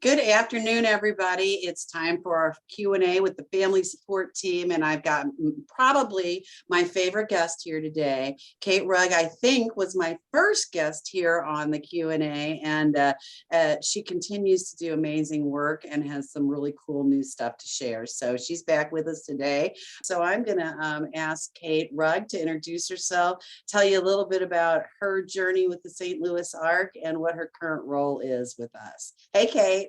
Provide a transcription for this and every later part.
Good afternoon, everybody. It's time for our Q&A with the family support team, and I've got probably my favorite guest here today. Kate Rugg, I think, was my first guest here on the Q&A, and she continues to do amazing work and has some really cool new stuff to share. So she's back with us today. So I'm going to ask Kate Rugg to introduce herself, tell you a little bit about her journey with the St. Louis Ark and what her current role is with us. Hey, Kate.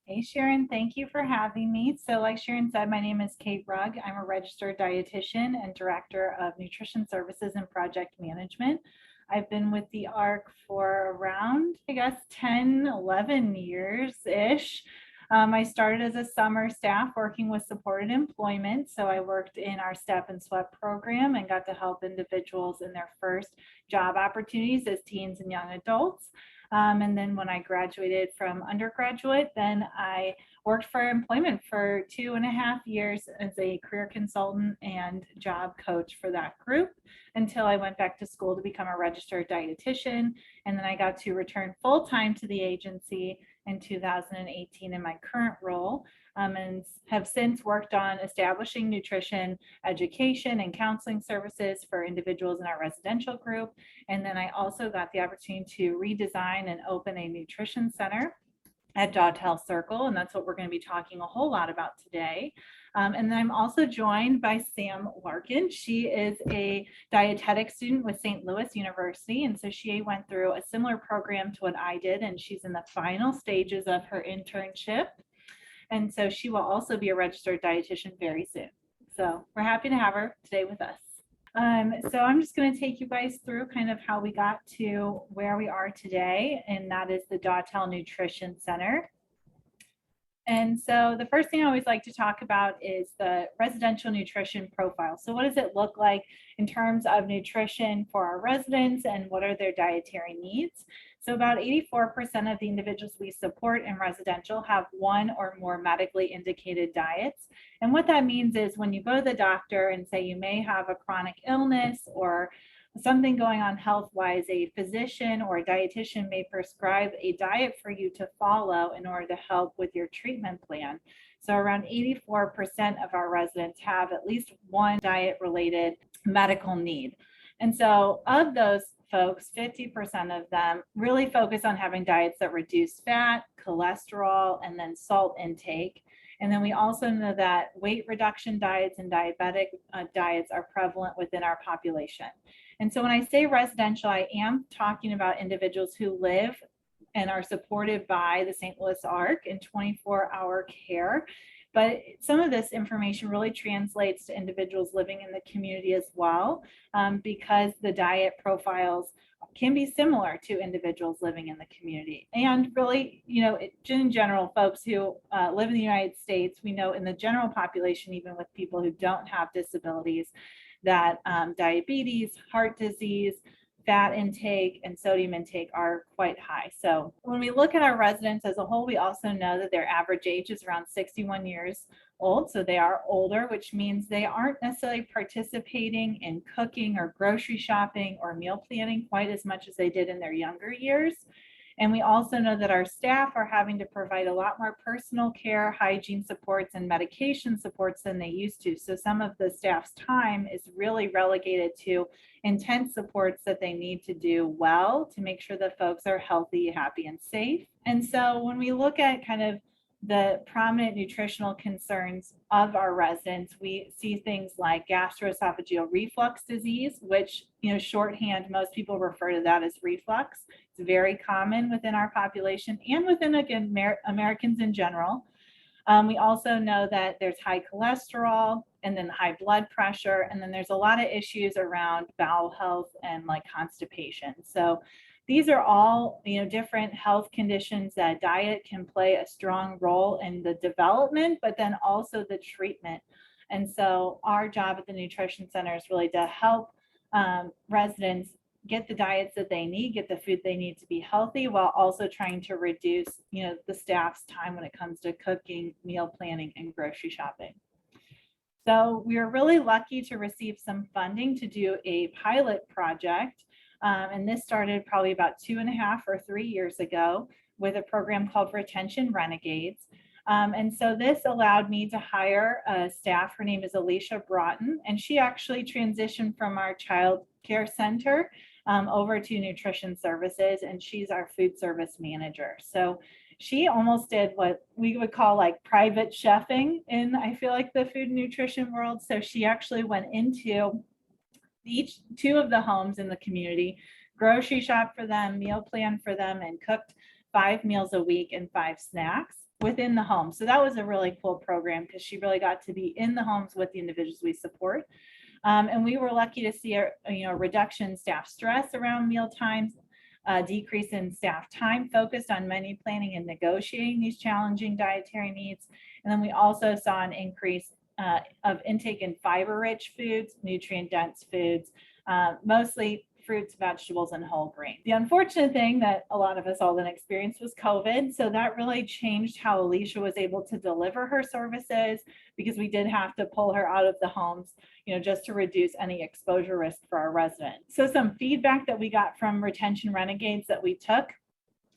Hey Sharon, thank you for having me. So like Sharon said, my name is Kate Rugg. I'm a registered dietitian and director of nutrition services and project management. I've been with the ARC for around, 10, 11 years-ish. I started as a summer staff working with supported employment. So I worked in our Step and Sweat program and got to help individuals in their first job opportunities as teens and young adults. And then when I graduated from undergraduate, then I worked for employment for 2.5 years as a career consultant and job coach for that group until I went back to school to become a registered dietitian. And then I got to return full-time to the agency in 2018 in my current role. And have since worked on establishing nutrition education and counseling services for individuals in our residential group. And then I also got the opportunity to redesign and open a nutrition center at Dawtell Circle, and that's what we're going to be talking a whole lot about today. And then I'm also joined by Sam Larkin. She is a dietetics student with St. Louis University, and so she went through a similar program to what I did, and she's in the final stages of her internship. And so she will also be a registered dietitian very soon. So we're happy to have her today with us. So I'm just going to take you guys through kind of how we got to where we are today, and that is the Dawtell Nutrition Center. And so the first thing I always like to talk about is the residential nutrition profile. So what does it look like in terms of nutrition for our residents and what are their dietary needs? So about 84% of the individuals we support in residential have one or more medically indicated diets. And what that means is when you go to the doctor and say you may have a chronic illness or something going on health-wise, a physician or a dietitian may prescribe a diet for you to follow in order to help with your treatment plan. So around 84% of our residents have at least one diet-related medical need. And so of those folks, 50% of them really focus on having diets that reduce fat, cholesterol, and then salt intake. And then we also know that weight reduction diets and diabetic diets are prevalent within our population. And so when I say residential, I am talking about individuals who live and are supported by the St. Louis Ark in 24-hour care. But some of this information really translates to individuals living in the community as well, because the diet profiles can be similar to individuals living in the community. And really, in general, folks who live in the United States, we know in the general population, even with people who don't have disabilities, that diabetes, heart disease, fat intake, and sodium intake are quite high. So when we look at our residents as a whole, we also know that their average age is around 61 years old. So they are older, which means they aren't necessarily participating in cooking or grocery shopping or meal planning quite as much as they did in their younger years. And we also know that our staff are having to provide a lot more personal care, hygiene supports, and medication supports than they used to. So some of the staff's time is really relegated to intense supports that they need to do well to make sure that folks are healthy, happy, and safe. And so when we look at kind of the prominent nutritional concerns of our residents, we see things like gastroesophageal reflux disease, which, shorthand, most people refer to that as reflux. It's very common within our population and within, again, Americans in general. We also know that there's high cholesterol and then high blood pressure, and then there's a lot of issues around bowel health and like constipation. So these are all, different health conditions that diet can play a strong role in the development, but then also the treatment. And so our job at the Nutrition Center is really to help residents get the diets that they need, get the food they need to be healthy, while also trying to reduce, the staff's time when it comes to cooking, meal planning, and grocery shopping. So we were really lucky to receive some funding to do a pilot project. And this started probably about 2.5 or 3 years ago. with a program called Retention Renegades. And so this allowed me to hire a staff. Her name is Alicia Broughton, and she actually transitioned from our child care center over to nutrition services, and she's our food service manager. So she almost did what we would call like private chefing in, I feel like, the food and nutrition world. So she actually went into each two of the homes in the community, grocery shop for them, meal plan for them, and cooked 5 meals a week and 5 snacks within the home. So that was a really cool program because she really got to be in the homes with the individuals we support. And we were lucky to see a reduction in staff stress around meal times, a decrease in staff time focused on menu planning and negotiating these challenging dietary needs. And then we also saw an increase of intake in fiber-rich foods, nutrient-dense foods, mostly fruits, vegetables, and whole grain. The unfortunate thing that a lot of us all then experienced was COVID. So that really changed how Alicia was able to deliver her services, because we did have to pull her out of the homes, just to reduce any exposure risk for our residents. So some feedback that we got from Retention Renegades that we took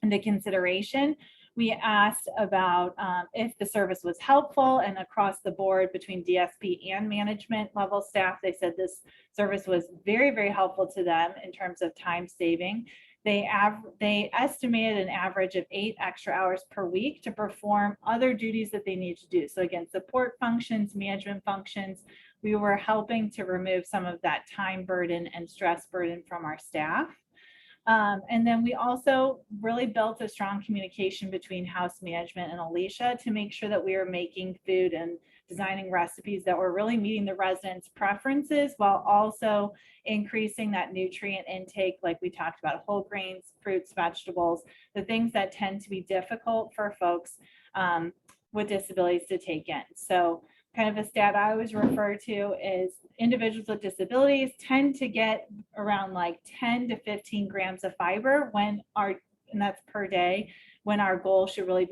into consideration: we asked about if the service was helpful, and across the board between DSP and management level staff, they said this service was very, very helpful to them in terms of time saving. They estimated an average of 8 extra hours per week to perform other duties that they need to do. So again, support functions, management functions. We were helping to remove some of that time burden and stress burden from our staff. And then we also really built a strong communication between house management and Alicia to make sure that we were making food and designing recipes that were really meeting the residents' preferences, while also increasing that nutrient intake, like we talked about: whole grains, fruits, vegetables, the things that tend to be difficult for folks with disabilities to take in. So kind of a stat I always refer to is individuals with disabilities tend to get around like 10 to 15 grams of fiber and that's per day, when our goal should really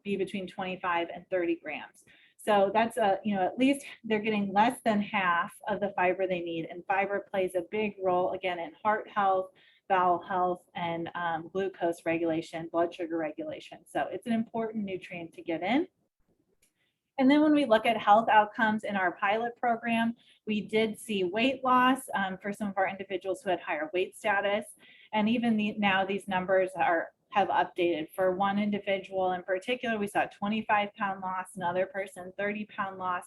be between 25 and 30 grams. So that's at least they're getting less than half of the fiber they need. And fiber plays a big role, again, in heart health, bowel health, and glucose regulation, blood sugar regulation. So it's an important nutrient to get in. And then when we look at health outcomes in our pilot program, we did see weight loss for some of our individuals who had higher weight status. And even now these numbers have updated. For one individual in particular, we saw 25-pound loss, another person 30-pound loss.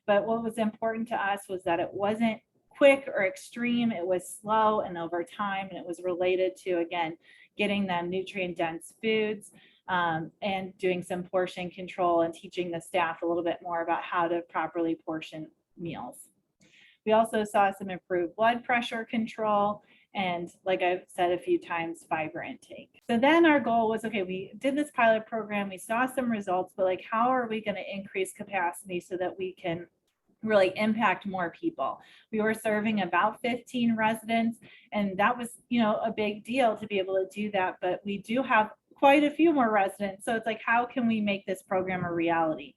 But what was important to us was that it wasn't quick or extreme. It was slow and over time, and it was related to, again, getting them nutrient-dense foods, and doing some portion control and teaching the staff a little bit more about how to properly portion meals. We also saw some improved blood pressure control, and, like I've said a few times, fiber intake. So then our goal was, okay, we did this pilot program, we saw some results, but like, how are we going to increase capacity so that we can really impact more people? We were serving about 15 residents, and that was, a big deal to be able to do that, but we do have quite a few more residents. So it's like, how can we make this program a reality?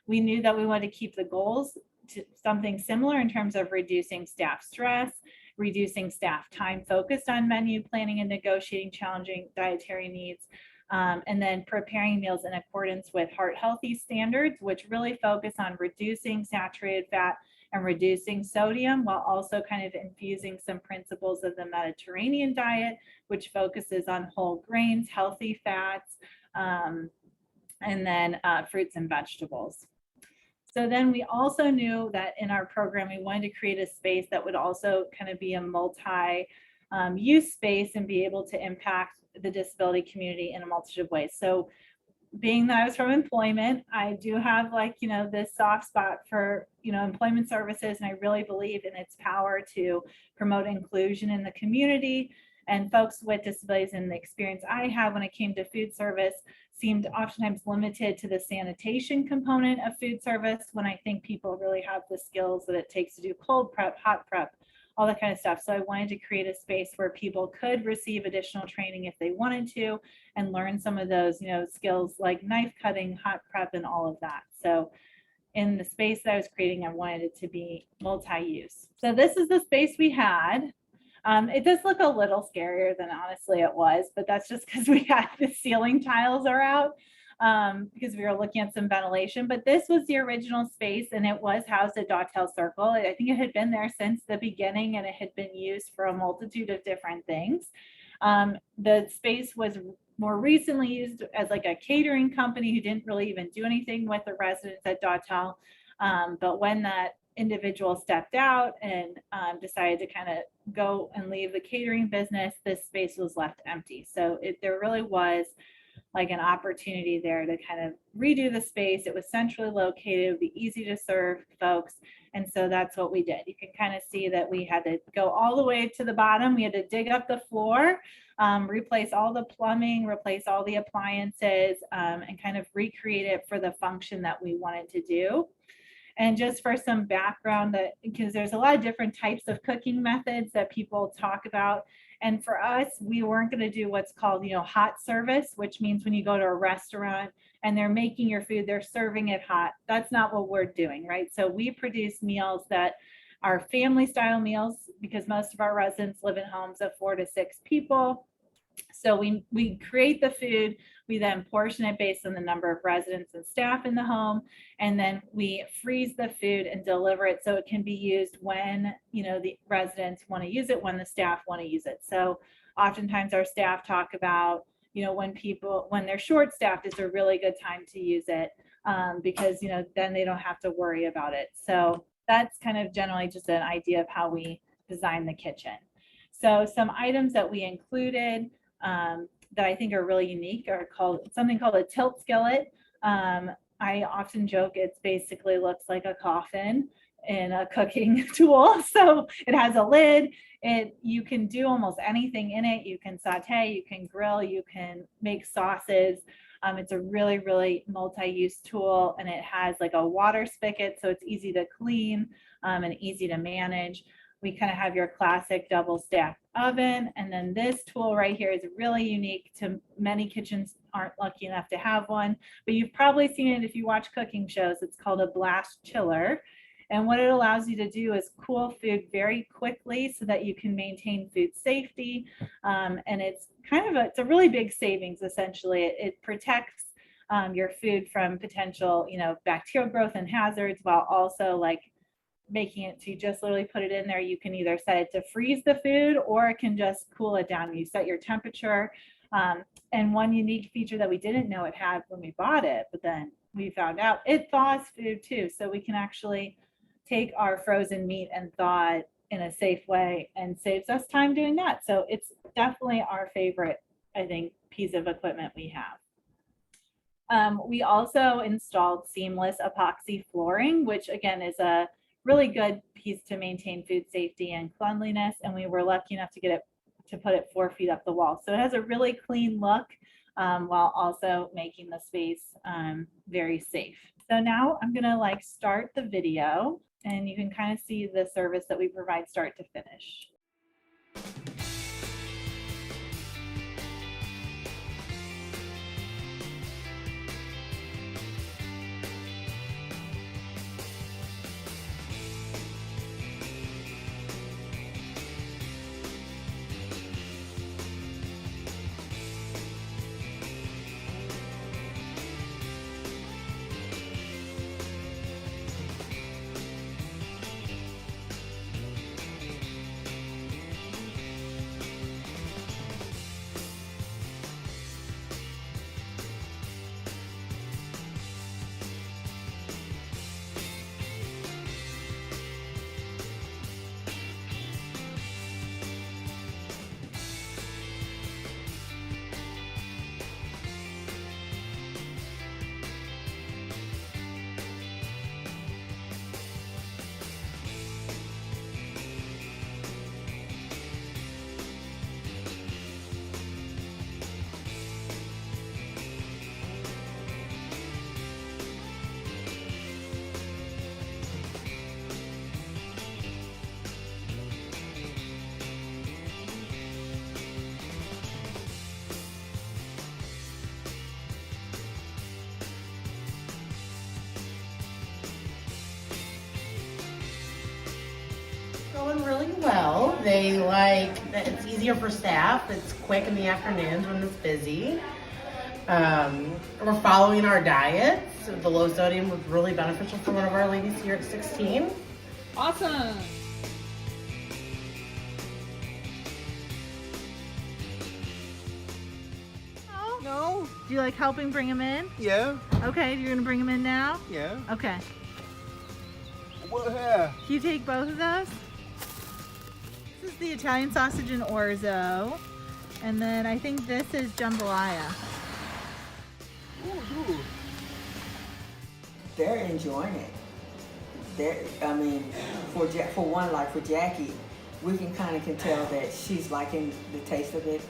We knew that we wanted to keep the goals to something similar in terms of reducing staff stress, reducing staff time focused on menu planning and negotiating challenging dietary needs, and then preparing meals in accordance with heart healthy standards, which really focus on reducing saturated fat and reducing sodium, while also kind of infusing some principles of the Mediterranean diet, which focuses on whole grains, healthy fats, and then fruits and vegetables. So then we also knew that in our program, we wanted to create a space that would also kind of be a multi-use space and be able to impact the disability community in a multitude of ways. So being that I was from employment, I do have this soft spot for, employment services. And I really believe in its power to promote inclusion in the community. And folks with disabilities, and the experience I have when it came to food service, seemed oftentimes limited to the sanitation component of food service, when I think people really have the skills that it takes to do cold prep, hot prep, all that kind of stuff. So I wanted to create a space where people could receive additional training if they wanted to, and learn some of those, skills like knife cutting, hot prep, and all of that. So in the space that I was creating, I wanted it to be multi-use. So this is the space we had. It does look a little scarier than honestly it was, but that's just because we had the ceiling tiles are out because we were looking at some ventilation. But this was the original space, and it was housed at Dawtell Circle. I think it had been there since the beginning, and it had been used for a multitude of different things. The space was more recently used as like a catering company who didn't really even do anything with the residents at Dawtell. But when that individual stepped out and decided to kind of go and leave the catering business, this space was left empty. So there really was like an opportunity there to kind of redo the space. It was centrally located, it would be easy to serve folks. And so that's what we did. You can kind of see that we had to go all the way to the bottom. We had to dig up the floor, replace all the plumbing, replace all the appliances, and kind of recreate it for the function that we wanted to do. And just for some background, that because there's a lot of different types of cooking methods that people talk about. And for us, we weren't going to do what's called, hot service, which means when you go to a restaurant and they're making your food, they're serving it hot. That's not what we're doing, right? So we produce meals that are family style meals because most of our residents live in homes of 4 to 6 people. So we create the food, we then portion it based on the number of residents and staff in the home, and then we freeze the food and deliver it so it can be used when the residents want to use it, when the staff want to use it. So oftentimes our staff talk about when they're short staffed, it's a really good time to use it because then they don't have to worry about it. So that's kind of generally just an idea of how we design the kitchen. So some items that we included that I think are really unique are something called a tilt skillet. I often joke it's basically looks like a coffin in a cooking tool. So it has a lid. You can do almost anything in it. You can saute, you can grill, you can make sauces. It's a really, really multi-use tool, and it has like a water spigot, so it's easy to clean and easy to manage. We kind of have your classic double stacked oven. And then this tool right here is really unique to many kitchens aren't lucky enough to have one, but you've probably seen it if you watch cooking shows. It's called a blast chiller. And what it allows you to do is cool food very quickly so that you can maintain food safety. And it's it's a really big savings, essentially. It protects your food from potential, bacterial growth and hazards, while also making it to just literally put it in there. You can either set it to freeze the food or it can just cool it down. You set your temperature. And one unique feature that we didn't know it had when we bought it, but then we found out it thaws food too. So we can actually take our frozen meat and thaw it in a safe way and saves us time doing that. So it's definitely our favorite, I think, piece of equipment we have. We also installed seamless epoxy flooring, which again is a really good piece to maintain food safety and cleanliness. And we were lucky enough to put it 4 feet up the wall. So it has a really clean look while also making the space very safe. So now I'm gonna start the video, and you can kind of see the service that we provide start to finish. They like that it's easier for staff. It's quick in the afternoons when it's busy. We're following our diets. The low sodium was really beneficial for one of our ladies here at 16. Awesome. No. Do you like helping bring them in? Yeah, Okay, you're gonna bring them in now? yeah. Okay. What here? Can you take both of those? This is the Italian sausage and orzo. And then I think this is jambalaya. Ooh. They're enjoying it. I mean, for one, like for Jackie, we can tell that she's liking the taste of it,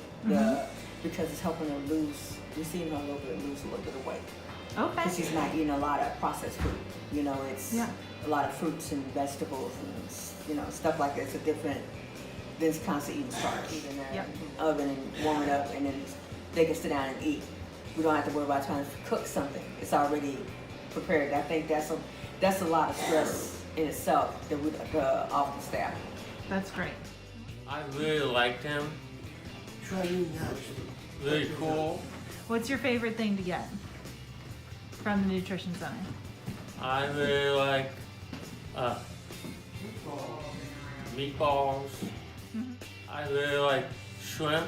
because it's helping her lose. We're seeing her lose a little bit of weight. Okay. Because she's not eating a lot of processed food. You know, it's Yeah. a lot of fruits and vegetables and stuff like that. It's a different than constantly eating starch, eating in Yep. the oven and warm it up, and then they can sit down and eat. We don't have to worry about trying to cook something. It's already prepared. I think that's a lot of stress in itself that we office staff. That's great. I really liked him. Really cool. What's your favorite thing to get from the Nutrition Center? I really like meatballs. I really like shrimp.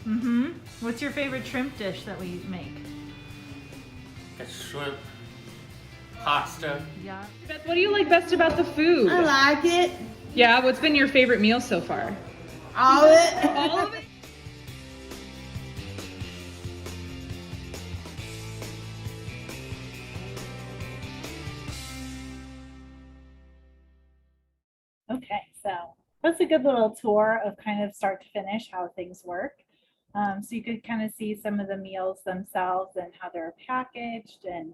Mm-hmm. What's your favorite shrimp dish that we make? Get shrimp pasta. Yeah. Beth, what do you like best about the food? I like it. Yeah, what's been your favorite meal so far? All of it. All of it? Okay, so that's a good little tour of kind of start to finish how things work. So you could kind of see some of the meals themselves and how they're packaged and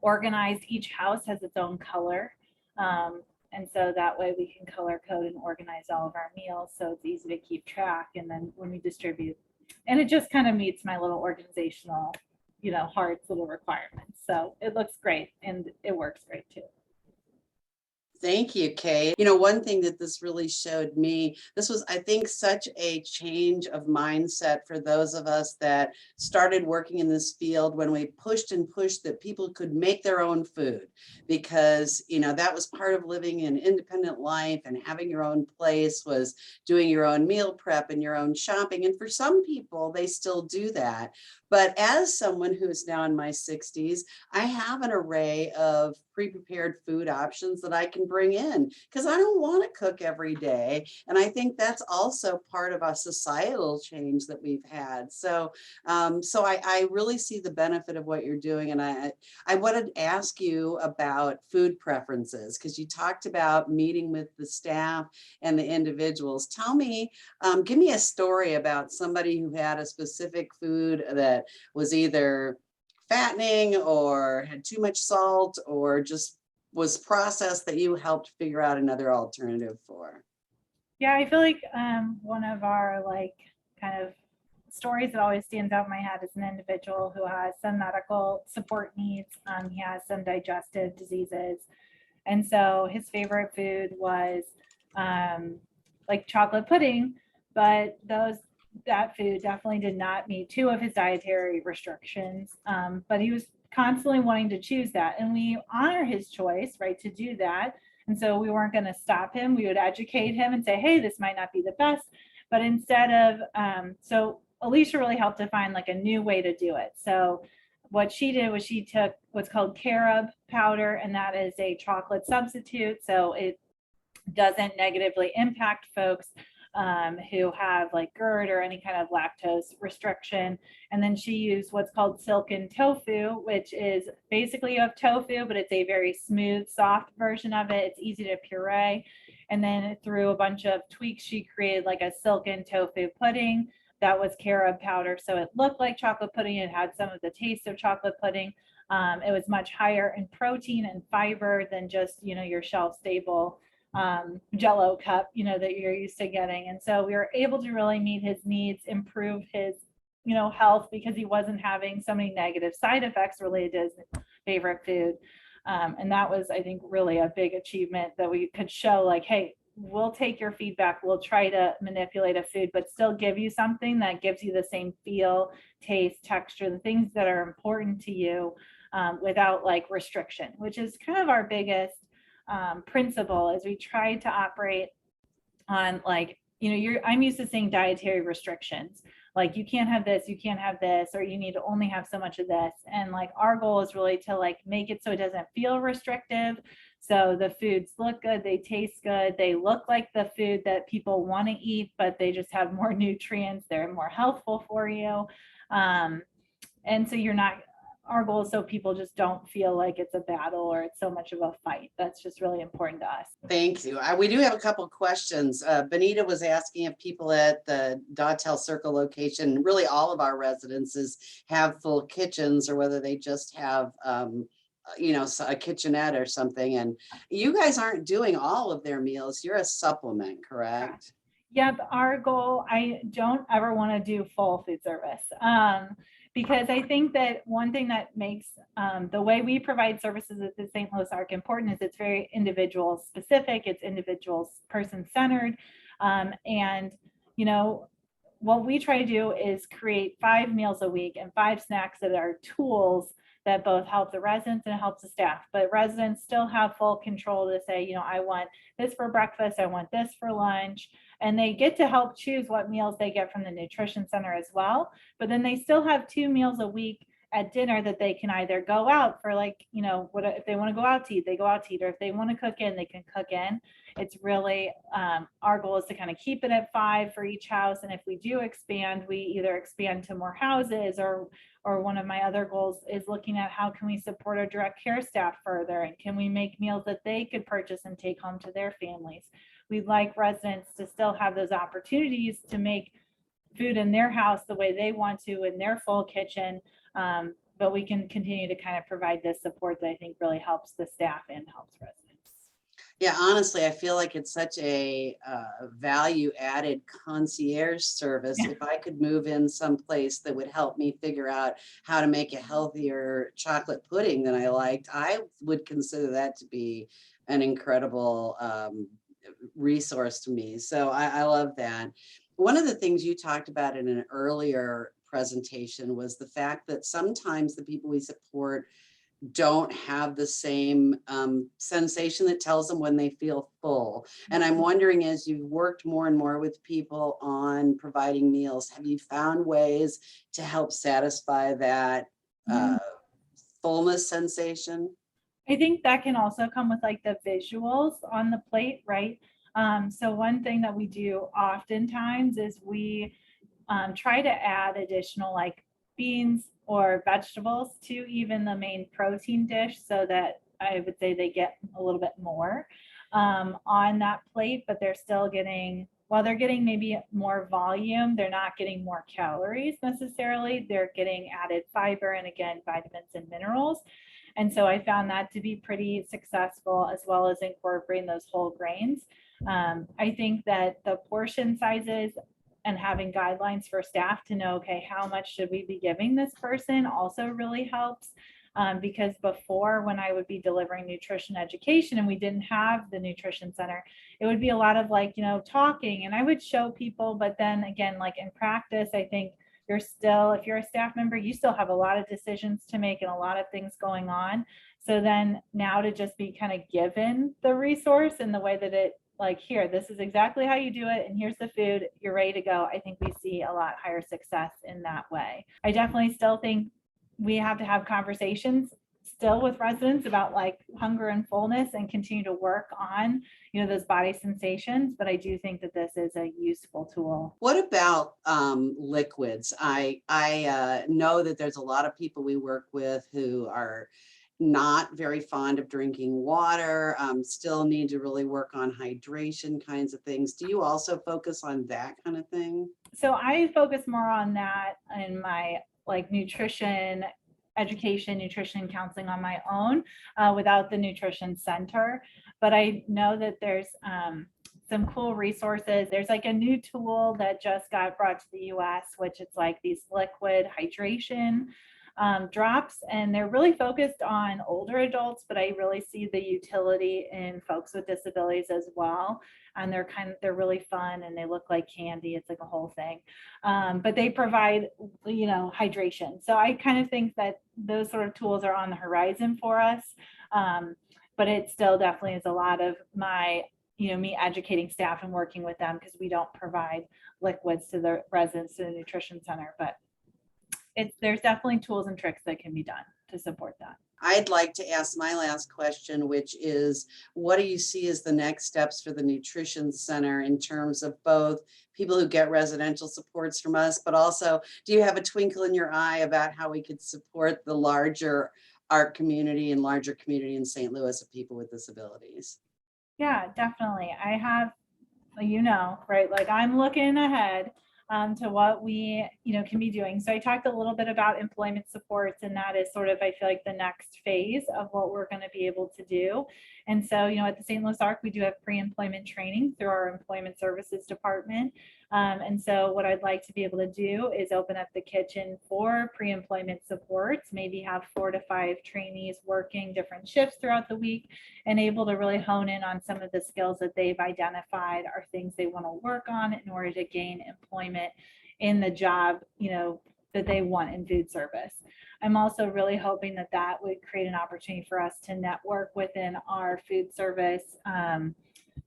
organized. Each house has its own color. And so that way we can color code and organize all of our meals so it's easy to keep track. And then when we distribute, and it just kind of meets my little organizational, Heart's little requirements. So it looks great and it works great too. Thank you, Kay. One thing that this really showed me, this was, I think, such a change of mindset for those of us that started working in this field when we pushed and pushed that people could make their own food, because, that was part of living an independent life, and having your own place was doing your own meal prep and your own shopping. And for some people, they still do that. But as someone who is now in my 60s, I have an array of pre-prepared food options that I can bring in, because I don't want to cook every day. And I think that's also part of a societal change that we've had. So I really see the benefit of what you're doing. And I wanted to ask you about food preferences, because you talked about meeting with the staff and the individuals. Tell me, give me a story about somebody who had a specific food that was either fattening or had too much salt or just was processed that you helped figure out another alternative for. Yeah, I feel like one of our kind of stories that always stands out in my head is an individual who has some medical support needs. He has some digestive diseases. And so his favorite food was like chocolate pudding, but that food definitely did not meet two of his dietary restrictions. But he was constantly wanting to choose that. And we honor his choice, right, to do that. And so we weren't going to stop him. We would educate him and say, hey, this might not be the best. But instead of, so Alicia really helped to find a new way to do it. So what she did was she took what's called carob powder, and that is a chocolate substitute. So it doesn't negatively impact folks who have GERD or any kind of lactose restriction. And then she used what's called silken tofu, which is basically you have tofu, but it's a very smooth, soft version of it. It's easy to puree. And then through a bunch of tweaks, she created a silken tofu pudding that was carob powder. So it looked like chocolate pudding. It had some of the taste of chocolate pudding. It was much higher in protein and fiber than just, your shelf stable Jello cup, that you're used to getting. And so we were able to really meet his needs, improve his, health, because he wasn't having so many negative side effects related to his favorite food. And that was, I think, really a big achievement that we could show hey, we'll take your feedback. We'll try to manipulate a food, but still give you something that gives you the same feel, taste, texture, the things that are important to you, without like restriction, which is kind of our biggest principle. Is we try to operate on like, I'm used to saying dietary restrictions. Like you can't have this, you can't have this, or you need to only have so much of this. And like our goal is really to like make it so it doesn't feel restrictive. So the foods look good, they taste good, they look like the food that people want to eat, but they just have more nutrients, they're more healthful for you. And so our goal is so people just don't feel like it's a battle or it's so much of a fight. That's just really important to us. Thank you. We do have a couple of questions. Benita was asking if people at the Dawtell Circle location, really all of our residences, have full kitchens or whether they just have a kitchenette or something. And you guys aren't doing all of their meals. You're a supplement, correct? Yep, our goal, I don't ever want to do full food service. Because I think that one thing that makes the way we provide services at the St. Louis Arc important is it's very individual specific, it's individual person centered. And what we try to do is create 5 meals a week and 5 snacks that are tools that both help the residents and it helps the staff. But residents still have full control to say, I want this for breakfast, I want this for lunch. And they get to help choose what meals they get from the nutrition center as well. But then they still have 2 meals a week at dinner that they can either go out for, like, if they want to go out to eat, they go out to eat, or if they want to cook in, they can cook in. It's really, our goal is to kind of keep it at 5 for each house. And if we do expand, we either expand to more houses, or one of my other goals is looking at how can we support our direct care staff further, and can we make meals that they could purchase and take home to their families. We'd like residents to still have those opportunities to make food in their house the way they want to in their full kitchen. But we can continue to kind of provide this support that I think really helps the staff and helps residents. Yeah, honestly, I feel like it's such a value added concierge service. Yeah. If I could move in someplace that would help me figure out how to make a healthier chocolate pudding than I liked, I would consider that to be an incredible resource to me. So I love that. One of the things you talked about in an earlier presentation was the fact that sometimes the people we support don't have the same sensation that tells them when they feel full. And I'm wondering, as you've worked more and more with people on providing meals, have you found ways to help satisfy that fullness sensation? I think that can also come with like the visuals on the plate, right? So one thing that we do oftentimes is we try to add additional like beans or vegetables to even the main protein dish, so that I would say they get a little bit more on that plate, but they're still getting, while they're getting maybe more volume, they're not getting more calories necessarily. They're getting added fiber and, again, vitamins and minerals. And so I found that to be pretty successful, as well as incorporating those whole grains. I think that the portion sizes and having guidelines for staff to know, okay, how much should we be giving this person, also really helps. Because before, when I would be delivering nutrition education and we didn't have the nutrition center, it would be a lot of like, talking, and I would show people, but then again, like in practice, I think if you're a staff member, you still have a lot of decisions to make and a lot of things going on. So then now to just be kind of given the resource in the way that it, like, here, this is exactly how you do it, and here's the food, you're ready to go. I think we see a lot higher success in that way. I definitely still think we have to have conversations still with residents about like hunger and fullness, and continue to work on, those body sensations. But I do think that this is a useful tool. What about liquids? I know that there's a lot of people we work with who are not very fond of drinking water, still need to really work on hydration kinds of things. Do you also focus on that kind of thing? So I focus more on that in my like nutrition education, nutrition counseling on my own, without the nutrition center. But I know that there's some cool resources. There's like a new tool that just got brought to the US, which it's like these liquid hydration drops, and they're really focused on older adults, but I really see the utility in folks with disabilities as well. And they're really fun, and they look like candy. It's like a whole thing. But they provide, hydration. So I kind of think that those sort of tools are on the horizon for us. But it still definitely is a lot of my, me educating staff and working with them, because we don't provide liquids to the residents in the nutrition center. But there's definitely tools and tricks that can be done to support that. I'd like to ask my last question, which is, what do you see as the next steps for the nutrition center in terms of both people who get residential supports from us, but also, do you have a twinkle in your eye about how we could support the larger art community and larger community in St. Louis of people with disabilities? Yeah, definitely. I have, right? Like, I'm looking ahead to what we, can be doing. So I talked a little bit about employment supports, and that is sort of, I feel like, the next phase of what we're going to be able to do. And so, at the St. Louis ARC, we do have pre-employment training through our employment services department. And so what I'd like to be able to do is open up the kitchen for pre-employment supports, maybe have 4 to 5 trainees working different shifts throughout the week, and able to really hone in on some of the skills that they've identified are things they want to work on in order to gain employment in the job, that they want in food service. I'm also really hoping that that would create an opportunity for us to network within our food service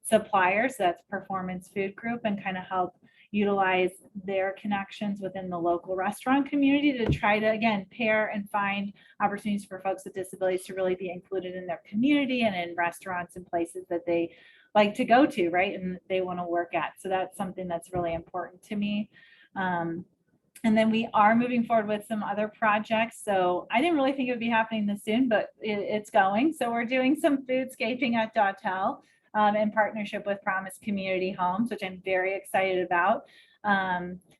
suppliers, that's Performance Food Group, and kind of help utilize their connections within the local restaurant community to try to, again, pair and find opportunities for folks with disabilities to really be included in their community and in restaurants and places that they like to go to, right, and they want to work at. So that's something that's really important to me. And then we are moving forward with some other projects. So I didn't really think it would be happening this soon, but it's going. So we're doing some foodscaping at Dautel in partnership with Promise Community Homes, which I'm very excited about.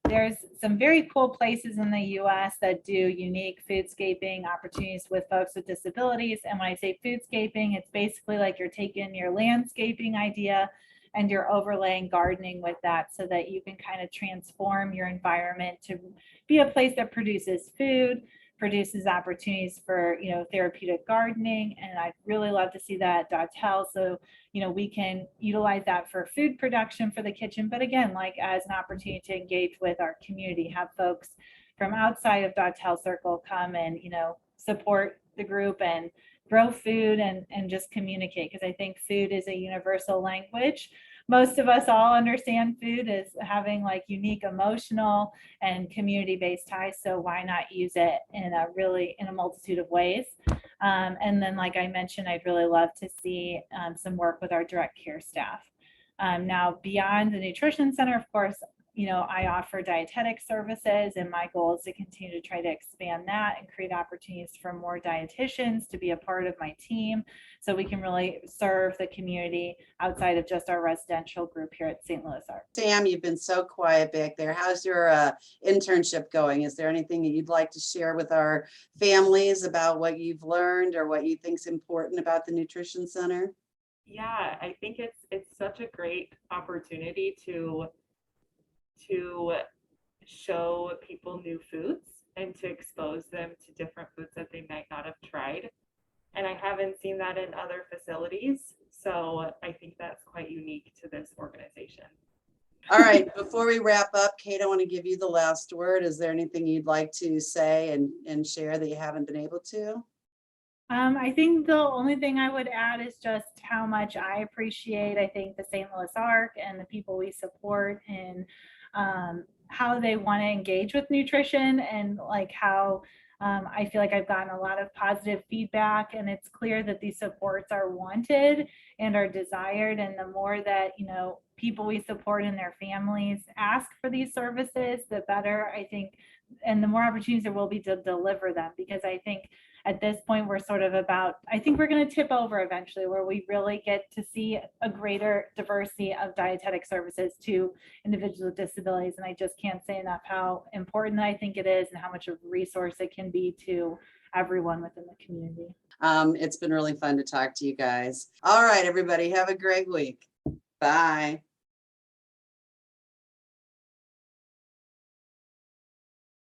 There's some very cool places in the US that do unique foodscaping opportunities with folks with disabilities. And when I say foodscaping, it's basically like you're taking your landscaping idea and you're overlaying gardening with that, so that you can kind of transform your environment to be a place that produces food, produces opportunities for, therapeutic gardening. And I'd really love to see that at Dautel. So, we can utilize that for food production for the kitchen, but again, like, as an opportunity to engage with our community, have folks from outside of Dautel Circle come and, support the group and grow food and just communicate, because I think food is a universal language. Most of us all understand food as having like unique emotional and community-based ties. So why not use it in a multitude of ways? And then, like I mentioned, I'd really love to see some work with our direct care staff. Now, beyond the nutrition center, of course, I offer dietetic services, and my goal is to continue to try to expand that and create opportunities for more dietitians to be a part of my team, so we can really serve the community outside of just our residential group here at St. Louis ARC. Sam, you've been so quiet back there. How's your internship going? Is there anything that you'd like to share with our families about what you've learned or what you think is important about the nutrition center? Yeah, I think it's such a great opportunity to show people new foods and to expose them to different foods that they might not have tried. And I haven't seen that in other facilities. So I think that's quite unique to this organization. All right, before we wrap up, Kate, I want to give you the last word. Is there anything you'd like to say and share that you haven't been able to? I think the only thing I would add is just how much I appreciate, I think, the St. Louis ARC and the people we support, and how they want to engage with nutrition, and like how I feel like I've gotten a lot of positive feedback, and it's clear that these supports are wanted and are desired. And the more that, people we support and their families ask for these services, the better, I think, and the more opportunities there will be to deliver them. Because I think at this point, we're sort of I think we're going to tip over eventually, where we really get to see a greater diversity of dietetic services to individuals with disabilities. And I just can't say enough how important I think it is, and how much of a resource it can be to everyone within the community. It's been really fun to talk to you guys. All right, everybody, have a great week. Bye.